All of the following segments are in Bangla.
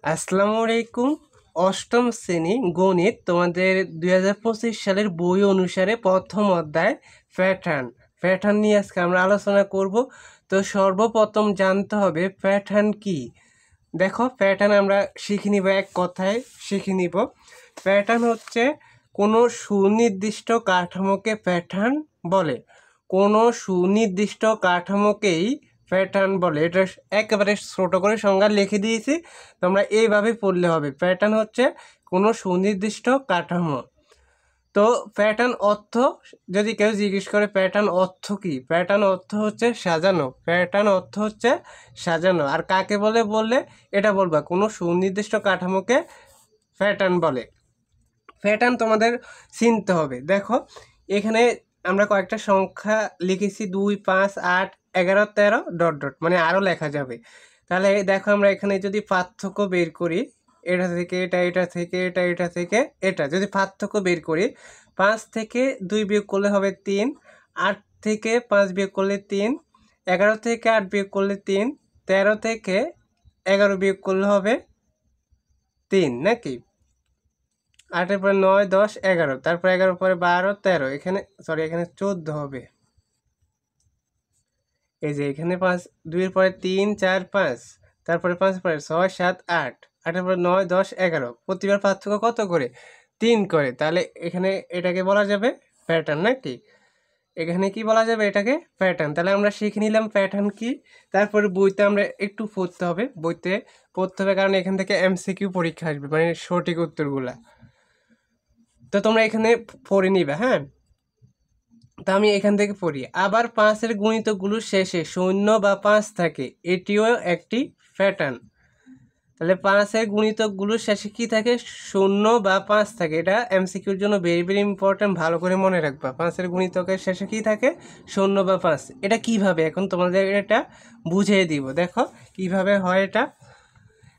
আসসালামু আলাইকুম। অষ্টম শ্রেণী গণিত তোমাদের 2025 সালের বই অনুসারে প্রথম অধ্যায় প্যাটার্ন নিয়ে আজকে আমরা আলোচনা করব। তো সর্বপ্রথম জানতে হবে প্যাটার্ন কি। দেখো, প্যাটার্ন আমরা শিখে নিব, এক কথায় শিখে নিব। প্যাটার্ন হচ্ছে কোনো সুনির্দিষ্ট কাঠামোকে প্যাটার্ন বলে। কোনো সুনির্দিষ্ট কাঠামোকেই প্যাটার্ন বলে। এটা একেবারে ছোট করে সংজ্ঞা লিখে দিয়েছি, তোমরা এইভাবে পড়লে হবে। প্যাটার্ন হচ্ছে কোনো সুনির্দিষ্ট কাঠামো। তো প্যাটার্ন অর্থ, যদি কেউ জিজ্ঞেস করে প্যাটার্ন অর্থ কি, প্যাটার্ন অর্থ হচ্ছে সাজানো। প্যাটার্ন অর্থ হচ্ছে সাজানো। আর কাকে বলে বললে এটা বলবা, কোনো সুনির্দিষ্ট কাঠামোকে প্যাটার্ন বলে। প্যাটার্ন তোমাদের চিনতে হবে। দেখো, এখানে আমরা কয়েকটা সংখ্যা লিখেছি, 2, 5, 8, 11, 13 ডট ডট, মানে আরও লেখা যাবে। তাহলে দেখো, আমরা এখানে যদি পার্থক্য বের করি, এটা থেকে এটা, এটা থেকে এটা, এটা থেকে এটা, যদি পার্থক্য বের করি, 5 থেকে 2 বিয়োগ করলে হবে 3, 8 থেকে 5 বিয়োগ করলে 3, 11 থেকে 8 বিয়োগ করলে 3, 13 থেকে 11 বিয়োগ করলে হবে 3, নাকি? 8-এর পরে 9, 10, 11, তারপর 11 পরে 12, 13, এখানে এখানে 14 হবে। এই যে এখানে 5, 2-এর পরে 3, 4, 5, তারপরে 5 পরে 6, 7, 8, 8-এর পরে 9, 10, 11, প্রতিবার পার্থক্য কত করে? 3 করে। তাহলে এখানে এটাকে বলা যাবে প্যাটার্ন, নাকি? এখানে কি বলা যাবে? এটাকে প্যাটার্ন। তাহলে আমরা শিখে নিলাম প্যাটার্ন কি। তারপরে বইতে আমরা একটু পড়তে হবে, কারণ এখান থেকে এমসিকিউ পরীক্ষা আসবে, মানে সঠিক উত্তরগুলা। তো তোমরা এখানে পড়ে নিবে, হ্যাঁ। তা আমি এখান থেকে পড়ি। আবার 5-এর গুণিতকগুলোর শেষে 0 বা 5 থাকে, এটিও একটি প্যাটার্ন। তাহলে 5-এর গুণিতকগুলোর শেষে কি থাকে? 0 বা 5 থাকে। এটা এমসিকিউর জন্য ভেরি ভেরি ইম্পর্টেন্ট, ভালো করে মনে রাখবা। 5-এর গুণিতকের শেষে কি থাকে? 0 বা 5। এটা কিভাবে, এখন তোমাদের এটা বুঝিয়ে দিব। দেখো কিভাবে হয় এটা।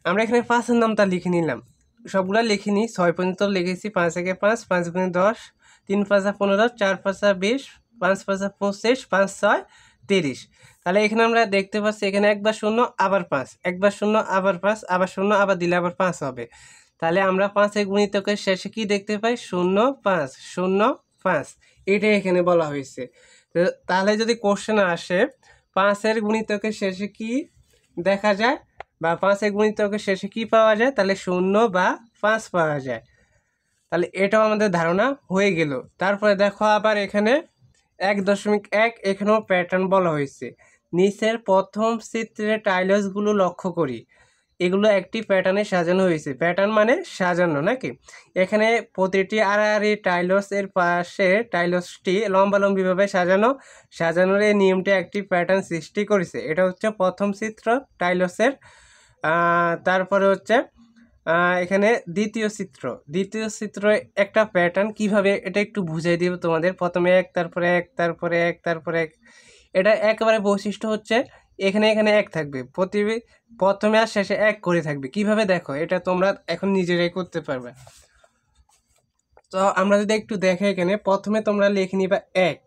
আমরা এখানে 5-এর নামটা লিখে নিলাম, সবগুলা লিখিনি, 6 পর্যন্ত লিখেছি। 5 একে 5, 5 গুণে 10, 3 5 15, 4 5 20, 5 5 25, 5 6 30। তাহলে এখানে আমরা দেখতে পাচ্ছি, এখানে একবার 0 আবার 5, একবার 0 আবার 5, আবার 0 আবার দিলে আবার 5 হবে। তাহলে আমরা 5-এর গুণিতকের শেষে কি দেখতে পাই? 0 5, 0 5, এটাই এখানে বলা হয়েছে। তাহলে যদি কোশ্চেন আসে 5-এর গুণিতকের শেষে কি দেখা যায়, বা 5-এর গুণিতকের শেষে কি পাওয়া যায়, তাহলে 0 বা 5 পাওয়া যায়। তাহলে এটাও আমাদের ধারণা হয়ে গেল। তারপরে দেখো, আবার এখানে 1.1 এখানেও প্যাটার্ন বলা হয়েছে। নিচের প্রথম চিত্রের টাইলসগুলো লক্ষ্য করি, এগুলো একটি প্যাটার্নে সাজানো হয়েছে। প্যাটার্ন মানে সাজানো, নাকি? এখানে প্রতিটি আড়াআড়ি টাইলসের পাশে টাইলসটি লম্বালম্বিভাবে সাজানোর এই নিয়মটি একটি প্যাটার্ন সৃষ্টি করেছে। এটা হচ্ছে প্রথম চিত্র টাইলসের। তারপরে হচ্ছে এখানে দ্বিতীয় চিত্র একটা প্যাটার্ন। কিভাবে এটা একটু বুঝিয়ে দিব তোমাদের। প্রথমে 1, তারপরে 1, তারপরে 1, তারপরে 1। এটা একেবারে বৈশিষ্ট্য হচ্ছে এখানে 1 থাকবে, প্রথমে আর শেষে 1 করে থাকবে। কিভাবে দেখো, এটা তোমরা এখন নিজেরাই করতে পারবে। তো আমরা যদি একটু দেখে, এখানে প্রথমে তোমরা লিখে নিবা 1,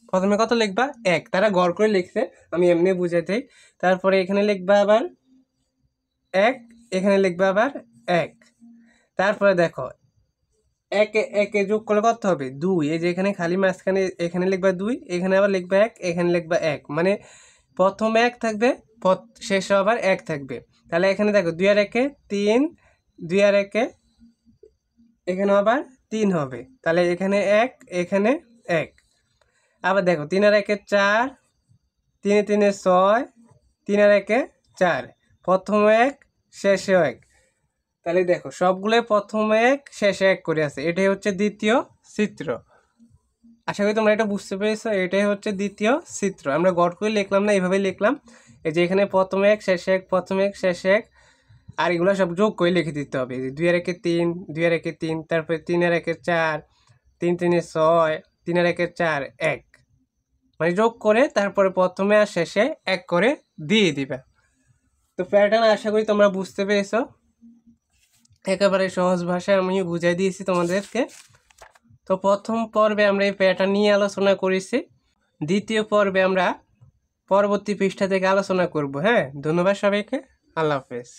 প্রথমে কত লিখবা? 1, তারা গড় করে লিখছে, আমি এমনি বুঝাতে। তারপরে এখানে লিখবা আবার 1, এখানে লিখবা আবার 1। তারপরে দেখো, একে যোগ করলে কত হবে? 2। এই যে এখানে খালি মাঝখানে এখানে লিখবা 2, এখানে আবার লিখবা 1, এখানে লিখবা 1, মানে প্রথমে 1 থাকবে, শেষে আবার 1 থাকবে। তাহলে এখানে দেখো 2 আর 1 3, 2 আর 1 এখানে আবার 3 হবে। তাহলে এখানে 1, এখানে 1। আবার দেখো 3 আর 1 4, 3 3 6, 3 আর 1 4, প্রথমে 1 শেষে 1। তাহলে দেখো সবগুলো প্রথমে 1 শেষে 1 করে আছে। এটাই হচ্ছে দ্বিতীয় চিত্র। আশা করি তোমরা এটা বুঝতে পেরেছো। এটাই হচ্ছে দ্বিতীয় চিত্র। আমরা গড় করে লিখলাম না, এইভাবে লিখলাম। এই যে এখানে প্রথমে 1 শেষে 1, প্রথমে 1 শেষে 1, আর এগুলো সব যোগ করে লিখে দিতে হবে। 2 আর 1 3, 2 আর 1 3, তারপরে 3 আর 1 4, 3 3 6, 3 আর 1 4, 1, মানে যোগ করে তারপরে প্রথমে আর শেষে 1 করে দিয়ে দিবে। তো প্যাটার্ন আশা করি তোমরা বুঝতে পেরেছো। একেবারে সহজ ভাষায় আমি বুঝাই দিয়েছি তোমাদেরকে। তো প্রথম পর্বে আমরা এই প্যাটার্ন নিয়ে আলোচনা করেছি। দ্বিতীয় পর্বে আমরা পরবর্তী পৃষ্ঠা থেকে আলোচনা করব। হ্যাঁ, ধন্যবাদ সবাইকে। আল্লাহ হাফেজ।